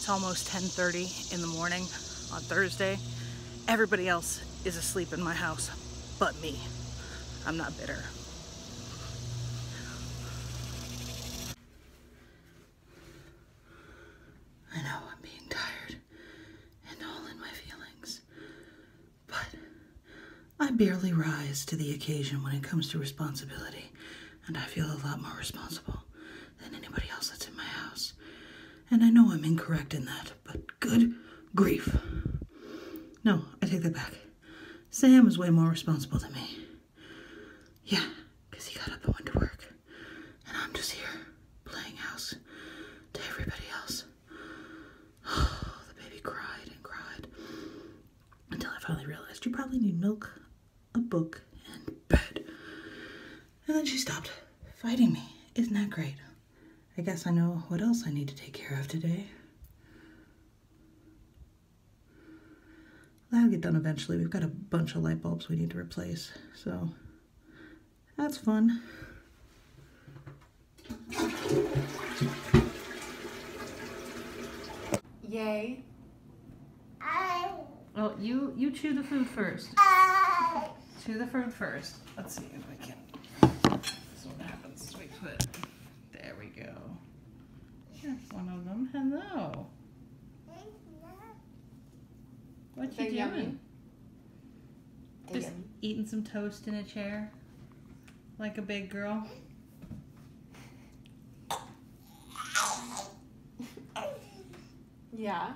It's almost 10:30 in the morning on Thursday. Everybody else is asleep in my house, but me. I'm not bitter. I know I'm being tired and all in my feelings, but I barely rise to the occasion when it comes to responsibility, and I feel a lot more responsible than anybody else that's in my house. And I know I'm incorrect in that, but good grief. No, I take that back. Sam is way more responsible than me. Yeah, because he got up and went to work. And I'm just here, playing house to everybody else. Oh, the baby cried and cried. Until I finally realized you probably need milk, a book, and bed. And then she stopped fighting me. Isn't that great? I guess I know what else I need to take care of today. That'll get done eventually. We've got a bunch of light bulbs we need to replace, so that's fun. Yay. Well, you chew the food first. Chew the food first. Let's see if I can. This is what happens. We put. There we go. Here's one of them. Hello. What you doing? Just eating some toast in a chair, like a big girl. Yeah.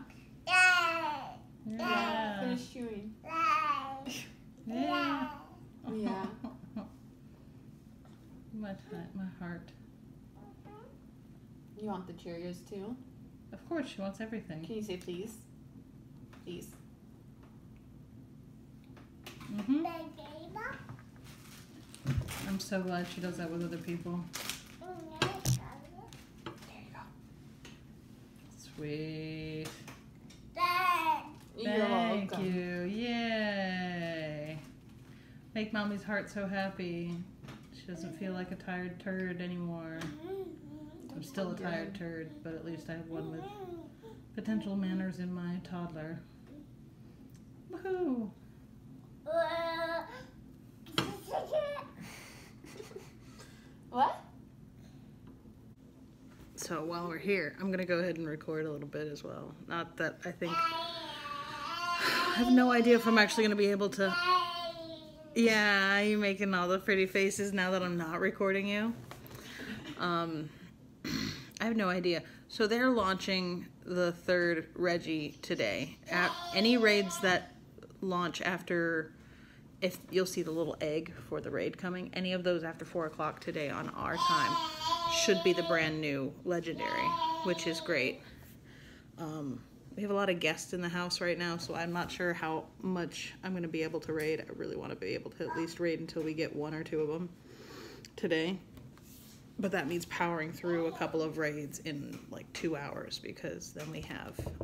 Yeah. Finish chewing. Yeah. Yeah. My heart. You want the Cheerios too? Of course, she wants everything. Can you say please? Please. Mm-hmm. I'm so glad she does that with other people. There you go. Sweet. You're Thank welcome. you. Yay. Make mommy's heart so happy. She doesn't feel like a tired turd anymore. I'm still a tired turd, but at least I have one with potential manners in my toddler. Woohoo! What? So while we're here, I'm gonna go ahead and record a little bit as well. Not that I think, I have no idea if I'm actually gonna be able to. Yeah, you're making all the pretty faces now that I'm not recording you. I have no idea. So they're launching the third Reggie today. Any raids that launch after, if you'll see the little egg for the raid coming, any of those after 4 o'clock today on our time should be the brand new legendary, which is great. We have a lot of guests in the house right now, so I'm not sure how much I'm going to be able to raid. I really want to be able to at least raid until we get 1 or 2 of them today. But that means powering through a couple of raids in like 2 hours, because then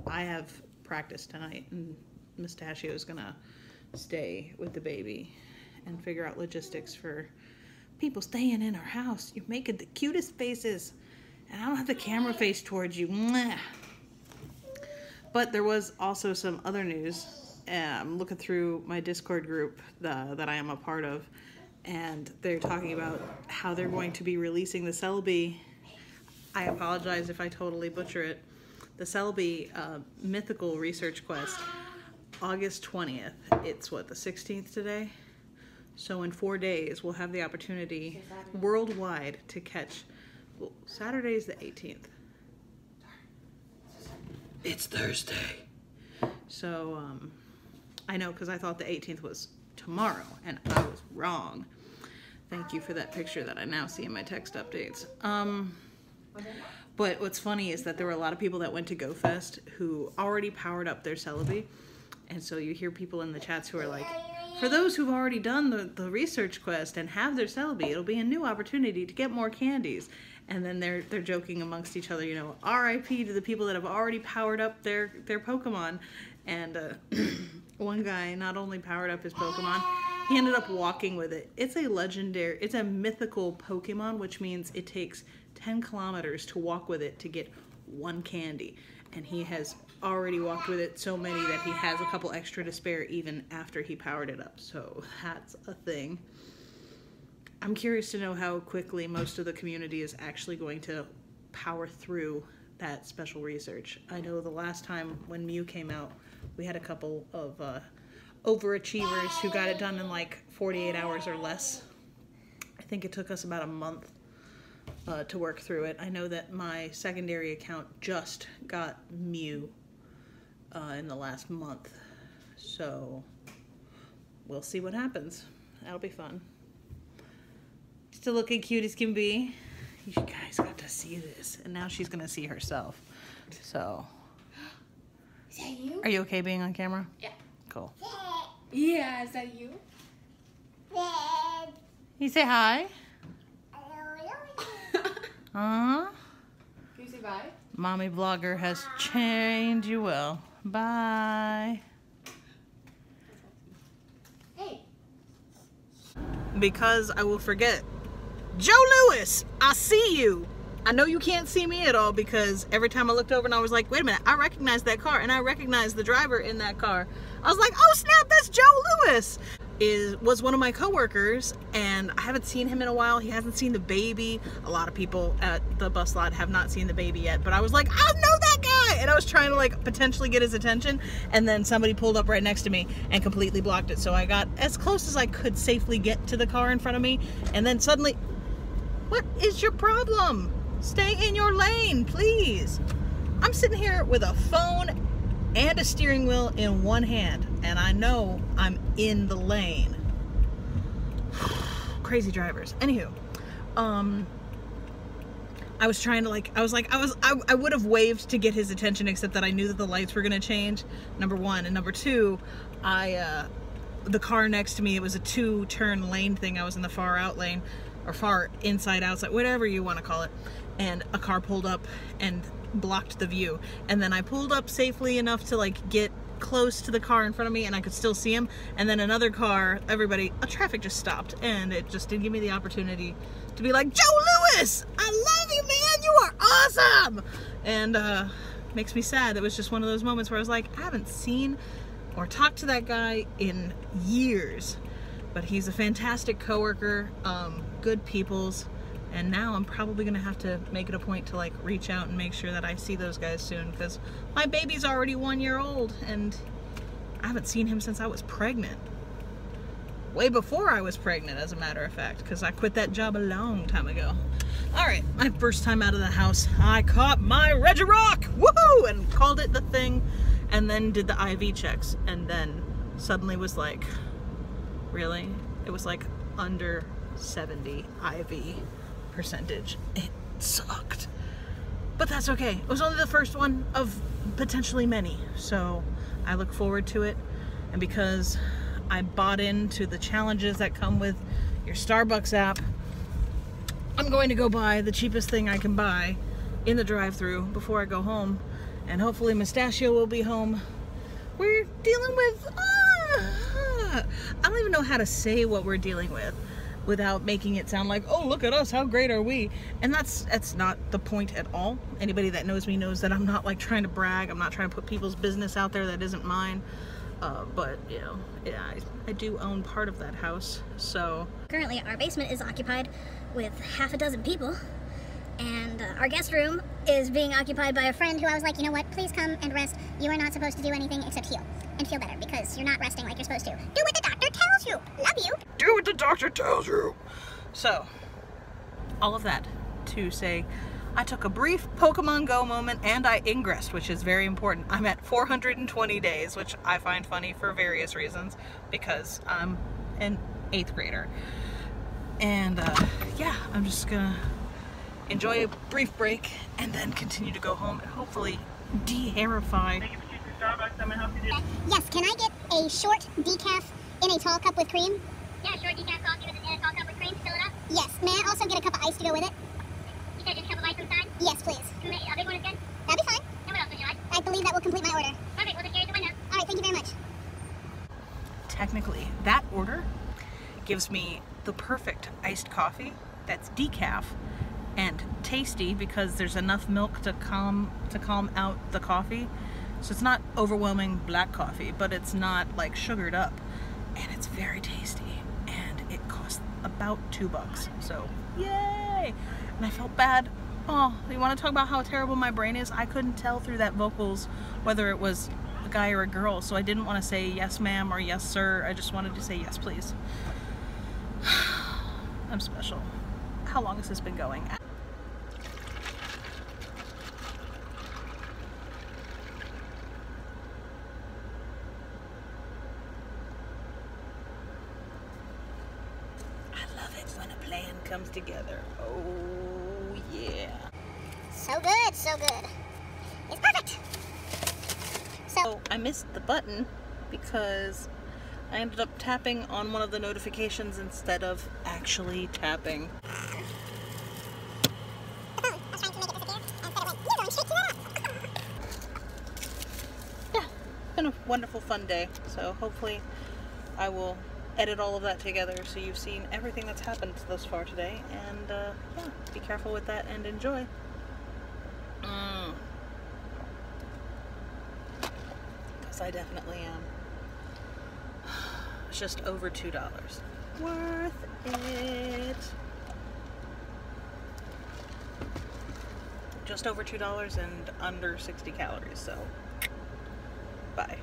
I have practice tonight, and Mustachio is going to stay with the baby and figure out logistics for people staying in our house. You're making the cutest faces, and I don't have the camera face towards you. Mwah. But there was also some other news. I'm looking through my Discord group that I am a part of, and they're talking about how they're going to be releasing the Selby. I apologize if I totally butcher it. The Selby mythical research quest, August 20th. It's what, the 16th today? So in 4 days, we'll have the opportunity worldwide to catch. Well, Saturday's the 18th. It's Thursday. So I know, because I thought the 18th was tomorrow, and I was wrong. Thank you for that picture that I now see in my text updates. But what's funny is that there were a lot of people that went to GoFest who already powered up their Celebi. And so you hear people in the chats who are like, for those who've already done the research quest and have their Celebi, it'll be a new opportunity to get more candies. And then they're joking amongst each other, you know, RIP to the people that have already powered up their Pokemon. And one guy not only powered up his Pokemon, he ended up walking with it. It's a legendary, it's a mythical Pokemon, which means it takes 10 kilometers to walk with it to get one candy, and he has already walked with it so many that he has a couple extra to spare even after he powered it up. So that's a thing. I'm curious to know how quickly most of the community is actually going to power through that special research. I know the last time when Mew came out, we had a couple of overachievers who got it done in like 48 hours or less. I think it took us about a month to work through it. I know that my secondary account just got Mew in the last month, so we'll see what happens. That'll be fun. Still looking cute as can be. You guys got to see this, and now she's gonna see herself. So, Is that you? are you okay being on camera? Yeah. Cool. Yeah, is that you? You say hi. Can you say bye? Mommy Vlogger has chained you well. Bye. Hey. Because I will forget. Joe Lewis, I see you. I know you can't see me at all because every time I looked over and I was like, wait a minute, I recognize that car and I recognize the driver in that car. I was like, oh snap, that's Joe Lewis. Was one of my coworkers, and I haven't seen him in a while. He hasn't seen the baby. A lot of people at the bus lot have not seen the baby yet, but I was like, I know that guy, and I was trying to like potentially get his attention, and then somebody pulled up right next to me and completely blocked it. So I got as close as I could safely get to the car in front of me, and then suddenly, what is your problem? Stay in your lane, please. I'm sitting here with a phone and a steering wheel in one hand, and I know I'm in the lane. Crazy drivers. Anywho, I was trying to I would have waved to get his attention, except that I knew that the lights were gonna change, number one, and number two, the car next to me, it was a 2-turn lane thing. I was in the far out lane, or far inside outside, whatever you want to call it, and a car pulled up and blocked the view, and then I pulled up safely enough to like get close to the car in front of me and I could still see him, and then another car, traffic just stopped, and it just didn't give me the opportunity to be like, Joe Lewis, I love you, man, you are awesome. And makes me sad. That was just one of those moments where I was like, I haven't seen or talked to that guy in years, but he's a fantastic coworker, good peoples. And now I'm probably gonna have to make it a point to like reach out and make sure that I see those guys soon, because my baby's already 1 year old and I haven't seen him since I was pregnant. Way before I was pregnant, as a matter of fact, because I quit that job a long time ago. All right, my first time out of the house, I caught my Regirock, woohoo, and called it the thing, and then did the IV checks, and then suddenly was like, really? It was like under 70 IV percentage. It sucked, but that's okay. It was only the first one of potentially many, so I look forward to it. And because I bought into the challenges that come with your Starbucks app, I'm going to go buy the cheapest thing I can buy in the drive-thru before I go home, and hopefully Mustachio will be home. We're dealing with I don't even know how to say what we're dealing with without making it sound like, oh, look at us, how great are we? And that's not the point at all. Anybody that knows me knows that I'm not like trying to brag. I'm not trying to put people's business out there that isn't mine. But you know, yeah, I do own part of that house, so. Currently our basement is occupied with half a dozen people, and our guest room is being occupied by a friend who I was like, you know what, please come and rest. You are not supposed to do anything except heal and feel better, because you're not resting like you're supposed to. Do what the doctor tells you. Love you. Do what the doctor tells you. So, all of that to say, I took a brief Pokemon Go moment and I ingressed, which is very important. I'm at 420 days, which I find funny for various reasons, because I'm an 8th grader. And yeah, I'm just gonna enjoy a brief break and then continue to go home and hopefully de-hairify. Thank you for choosing Starbucks. I'm gonna help you do. Yes, can I get a short decaf in a tall cup with cream? Yeah, short decaf coffee in a tall cup with cream. Fill it up? Yes. May I also get a cup of ice to go with it? You said just a cup of ice inside? Yes, please. A big one is good? That'd be fine. And what else would you like? I believe that will complete my order. Perfect. We'll just carry it to the window. All right, thank you very much. Technically, that order gives me the perfect iced coffee that's decaf and tasty because there's enough milk to calm out the coffee. So it's not overwhelming black coffee, but it's not like sugared up. And it's very tasty. And it costs about $2. So, yay! And I felt bad. Oh, you want to talk about how terrible my brain is? I couldn't tell through that vocals whether it was a guy or a girl. So I didn't want to say yes ma'am or yes sir. I just wanted to say yes please. I'm special. How long has this been going? When a plan comes together. Oh yeah. So good, so good. It's perfect. So I missed the button because I ended up tapping on one of the notifications instead of actually tapping. I was trying to make it disappear, and instead it went, you're going straight to that. Yeah, it's been a wonderful fun day. So hopefully I will edit all of that together so you've seen everything that's happened thus far today, and yeah, be careful with that and enjoy. Because I definitely am. It's just over $2. Worth it. Just over $2 and under 60 calories, so bye.